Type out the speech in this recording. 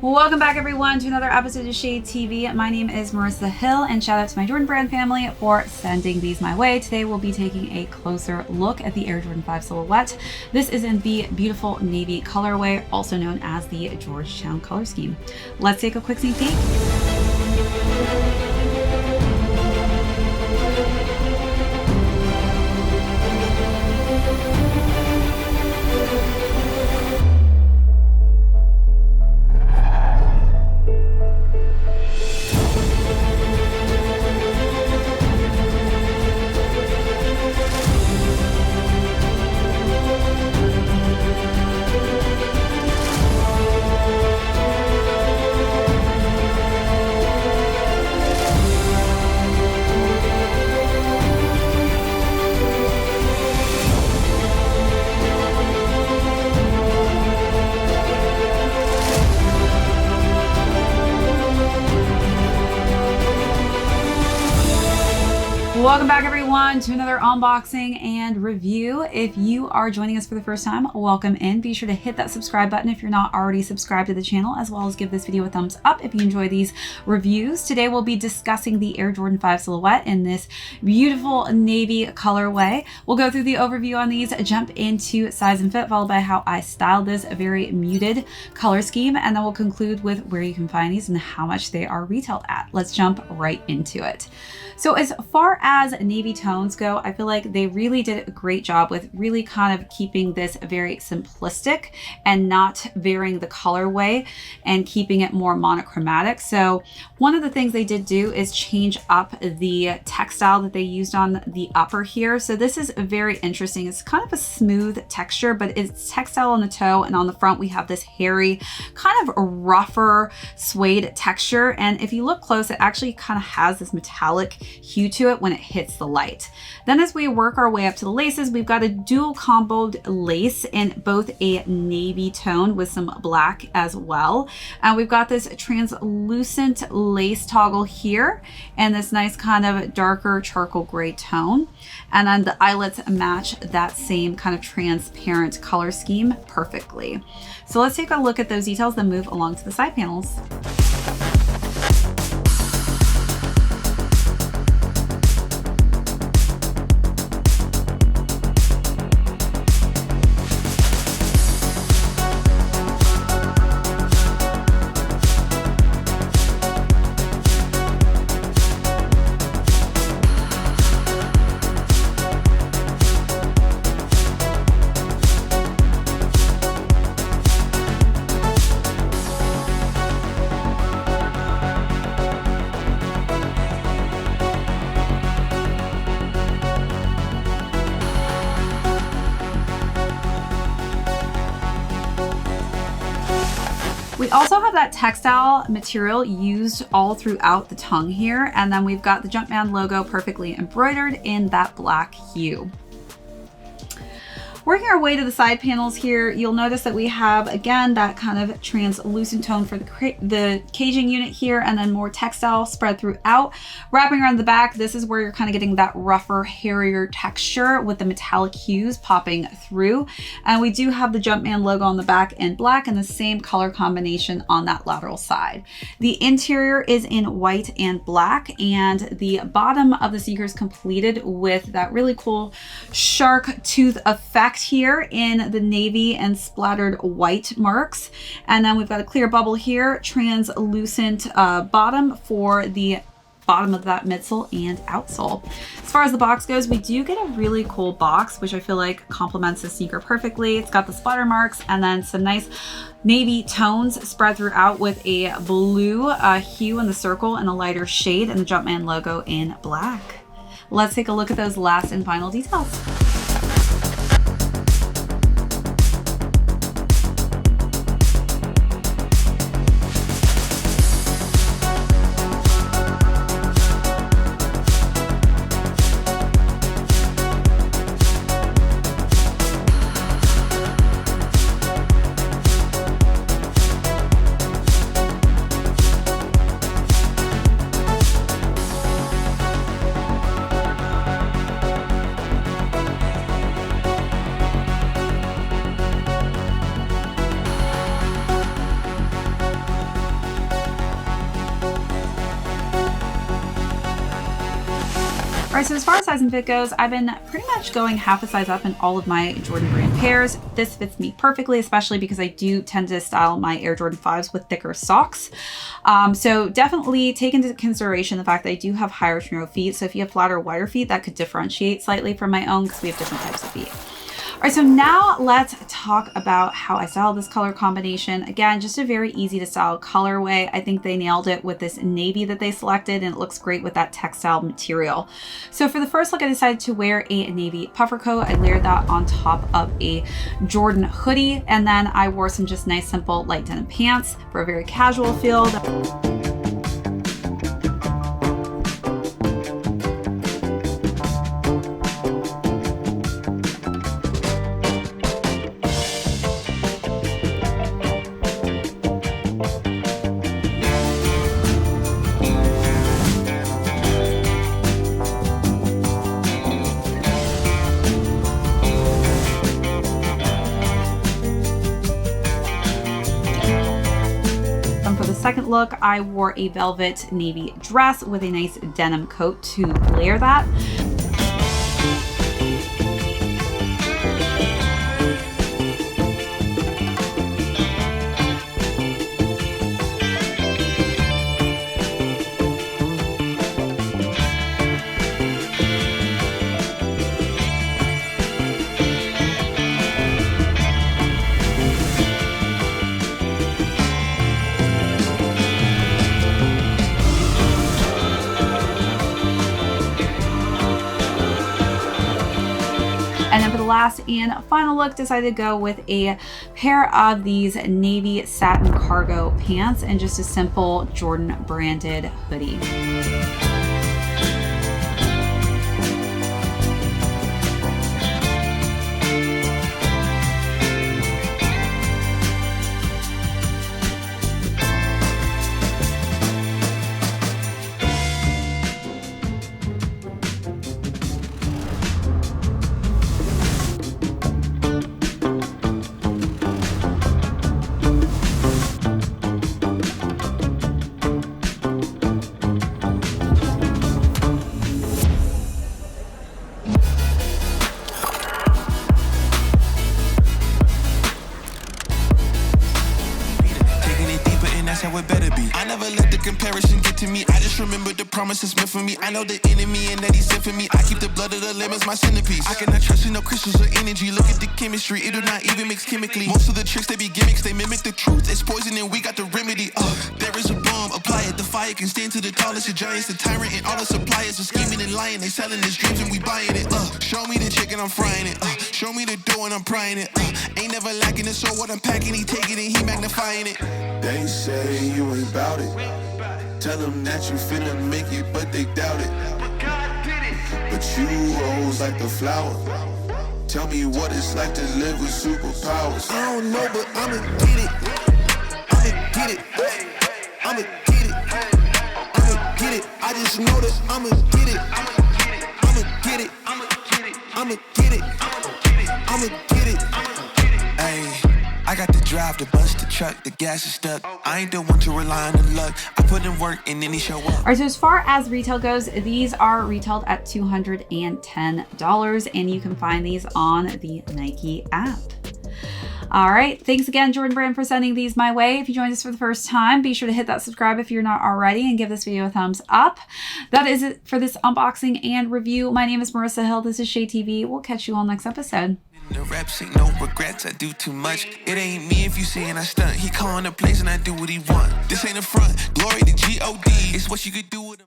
Welcome back everyone to another episode of Shade TV. My name is Marissa Hill and shout out to my Jordan brand family for sending these my way. Today we'll be taking a closer look at the Air Jordan 5 silhouette. This is in the beautiful navy colorway, also known as the Georgetown color scheme. Let's take a quick sneak peek. Welcome back everyone to another unboxing and review. If you are joining us for the first time, welcome in. Be sure to hit that subscribe button if you're not already subscribed to the channel, as well as give this video a thumbs up if you enjoy these reviews. Today we'll be discussing the Air Jordan 5 silhouette in this beautiful navy colorway. We'll go through the overview on these, jump into size and fit, followed by how I styled this very muted color scheme, and then we'll conclude with where you can find these and how much they are retailed at. Let's jump right into it. So as far as navy tones go, I feel like they really did a great job with really kind of keeping this very simplistic and not varying the colorway and keeping it more monochromatic. So one of the things they did do is change up the textile that they used on the upper here. So this is very interesting. It's kind of a smooth texture, but it's textile on the toe, and on the front we have this hairy, kind of rougher suede texture. And if you look close, it actually kind of has this metallic hue to it when it hits the light. Then as we work our way up to the laces, we've got a dual comboed lace in both a navy tone with some black as well. And we've got this translucent lace toggle here and this nice kind of darker charcoal gray tone. And then the eyelets match that same kind of transparent color scheme perfectly. So let's take a look at those details, then move along to the side panels. We also have that textile material used all throughout the tongue here, and then we've got the Jumpman logo perfectly embroidered in that black hue. Working our way to the side panels here, you'll notice that we have, again, that kind of translucent tone for the caging unit here, and then more textile spread throughout. Wrapping around the back, this is where you're kind of getting that rougher, hairier texture with the metallic hues popping through. And we do have the Jumpman logo on the back in black and the same color combination on that lateral side. The interior is in white and black, and the bottom of the sneaker is completed with that really cool shark tooth effect here in the navy and splattered white marks. And then we've got a clear bubble here, translucent bottom for the bottom of that midsole and outsole. As far as the box goes, we do get a really cool box, which I feel like complements the sneaker perfectly. It's got the splatter marks and then some nice navy tones spread throughout with a blue hue in the circle and a lighter shade, and the Jumpman logo in black. Let's take a look at those last and final details. Alright, so as far as size and fit goes, I've been pretty much going half a size up in all of my Jordan brand pairs. This fits me perfectly, especially because I do tend to style my Air Jordan 5s with thicker socks. So definitely take into consideration the fact that I do have higher toe feet. So if you have flatter, wider feet, that could differentiate slightly from my own because we have different types of feet. All right, so now let's talk about how I style this color combination. Again, just a very easy to style colorway. I think they nailed it with this navy that they selected, and it looks great with that textile material. So for the first look, I decided to wear a navy puffer coat. I layered that on top of a Jordan hoodie, and then I wore some just nice, simple light denim pants for a very casual feel. Second look, I wore a velvet navy dress with a nice denim coat to layer that. And then for the last and final look, decided to go with a pair of these navy satin cargo pants and just a simple Jordan branded hoodie. How it better be. I never let the comparison get to me. I just remember the promises meant for me. I know the enemy and that he's sent for me. I keep the blood of the lemons my centerpiece. I cannot trust in no crystals or energy. Look at the chemistry, it do not even mix chemically. Most of the tricks they be gimmicks, they mimic the truth. It's poison and we got the remedy. There is a bomb, apply it. The fire can stand to the tallest of giants. The tyrant and all the suppliers are scheming and lying. They selling his dreams and we buying it. Show me the chicken, I'm frying it. Show me the dough and I'm prying it. Ain't never lacking it, so what I'm packing, he taking it, he magnifying it. They say you ain't bout it. Tell them that you finna make it, but they doubt it. But you rose like the flower. Tell me what it's like to live with superpowers. I don't know, but I'ma get it. I'ma get it. I'ma get it. I'ma get it. I just know that I'ma get it. I'ma get it. I'ma get it. I'ma get it. I'ma get it. Ayy. I got to drive to bust the truck, the gas is stuck. I ain't the one to rely on the luck. I put in work and then he show up. All right, so as far as retail goes, these are retailed at $210, and you can find these on the Nike app. All right, thanks again, Jordan Brand, for sending these my way. If you joined us for the first time, be sure to hit that subscribe if you're not already, and give this video a thumbs up. That is it for this unboxing and review. My name is Marissa Hill. This is ShadeTV. We'll catch you all next episode. The raps ain't no regrets, I do too much. It ain't me if you saying I stunt. He calling the plays and I do what he want. This ain't a front, glory to G.O.D. It's what you could do with him.